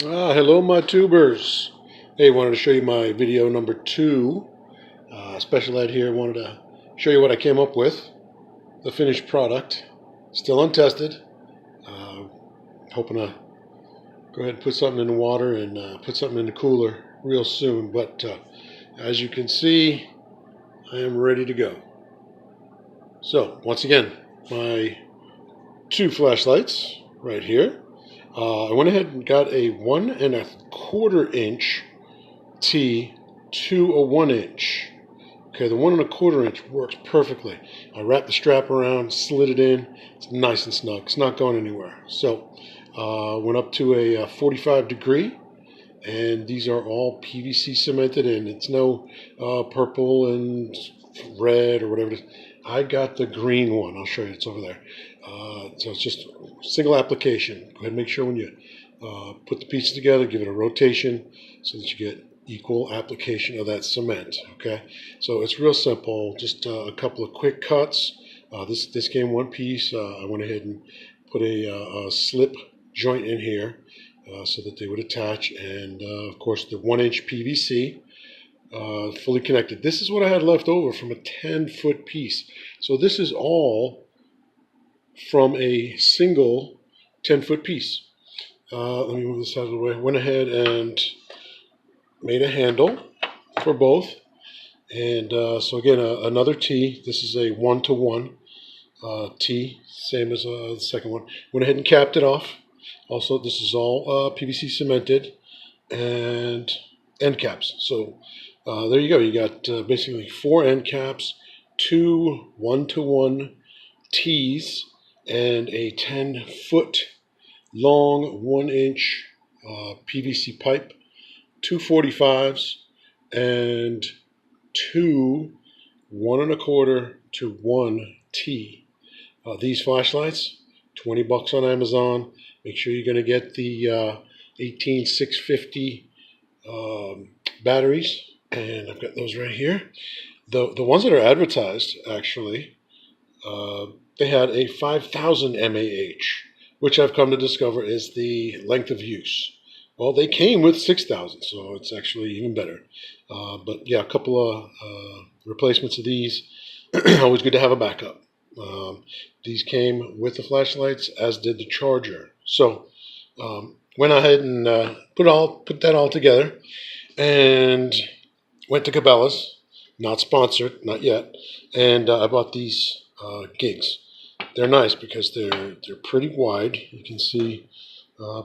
Hello my tubers. Hey, wanted to show you my video number 2. Special ed here. Wanted to show you what I came up with. The finished product. Still untested. Hoping to go ahead and put something in the water and put something in the cooler real soon. But as you can see, I am ready to go. So, once again, my 2 flashlights right here. I went ahead and got a 1 1/4 inch T to a 1 inch. Okay, the 1 1/4 inch works perfectly. I wrapped the strap around, slid it in. It's nice and snug. It's not going anywhere. So, went up to a 45 degree, and these are all PVC cemented in. It's no purple and red or whatever it is. I got the green one. I'll show you. It's over there. So it's just single application. Go ahead and make sure when you put the pieces together, give it a rotation so that you get equal application of that cement. Okay, so it's real simple. Just a couple of quick cuts. This came one piece. I went ahead and put a slip joint in here so that they would attach, and of course the 1 inch PVC. Fully connected. This is what I had left over from a 10-foot piece. So this is all from a single 10-foot piece. Let me move this out of the way. Went ahead and made a handle for both. And so again, another T. This is a 1-to-1 T, same as the second one. Went ahead and capped it off. Also, this is all PVC cemented and end caps. So there you go. You got basically 4 end caps, 2 1-to-1 T's, and a 10-foot long 1 inch PVC pipe, 2 45s, and 2 1 1/4 to 1 T. These flashlights, $20 on Amazon. Make sure you're going to get the 18650 batteries. And I've got those right here. The ones that are advertised, actually, they had a 5,000 mAh, which I've come to discover is the length of use. Well, they came with 6,000, so it's actually even better. But yeah, a couple of replacements of these. Always good to have a backup. These came with the flashlights, as did the charger. So went ahead and put that all together, and went to Cabela's, not sponsored, not yet, and I bought these gigs. They're nice because they're pretty wide. You can see,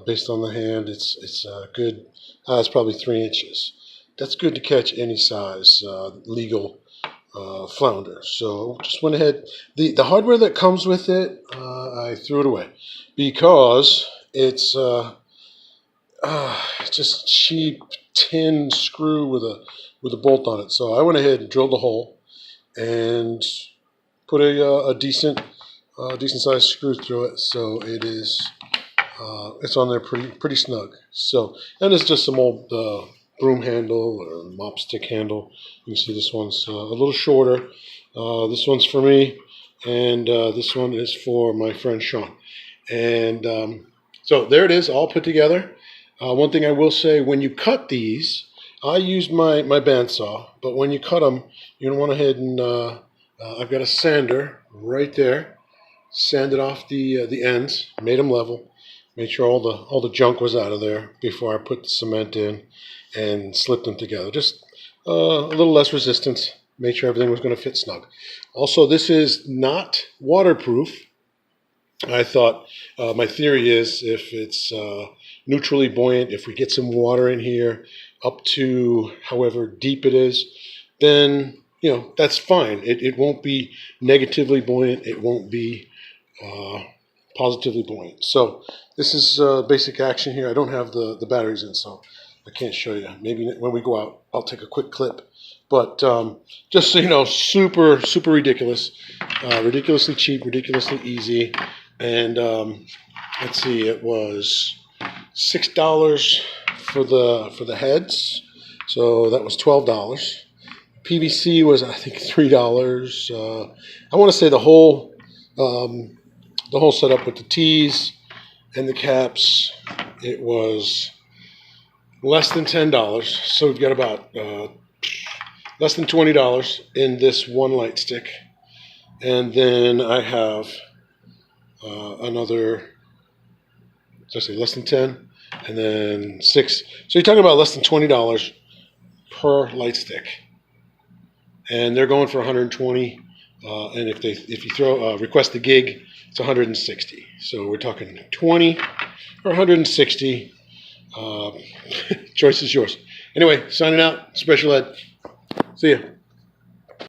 based on the hand, it's good. It's probably 3 inches. That's good to catch any size legal flounder. So just went ahead. The hardware that comes with it, I threw it away because it's just cheap tin screw with a bolt on it. So I went ahead and drilled a hole and put a decent sized screw through it. So it is it's on there pretty snug. So, and it's just some old broom handle or mop stick handle. You can see this one's a little shorter. This one's for me, and this one is for my friend Sean. And so there it is, all put together. One thing I will say, when you cut these, I used my bandsaw, but when you cut them, you want to go ahead and I've got a sander right there, sanded off the ends, made them level, made sure all the junk was out of there before I put the cement in and slipped them together. Just a little less resistance, made sure everything was going to fit snug. Also, this is not waterproof. I thought, my theory is if it's neutrally buoyant, if we get some water in here up to however deep it is, then that's fine. It won't be negatively buoyant. It won't be positively buoyant. So this is basic action here. I don't have the batteries in, so I can't show you. Maybe when we go out, I'll take a quick clip. But just so you know, super ridiculous, ridiculously cheap, ridiculously easy. And let's see, it was $6 for the heads, so that was $12. PVC was, I think, $3. I want to say the whole setup with the T's and the caps, it was less than $10. So we've got about less than $20 in this one light stick. And then I have another, let's say less than 10, and then 6. So you're talking about less than $20 per light stick. And they're going for 120. And if you throw request the gig, it's 160. So we're talking 20 or 160. Choice is yours. Anyway, signing out. Special Ed. See ya.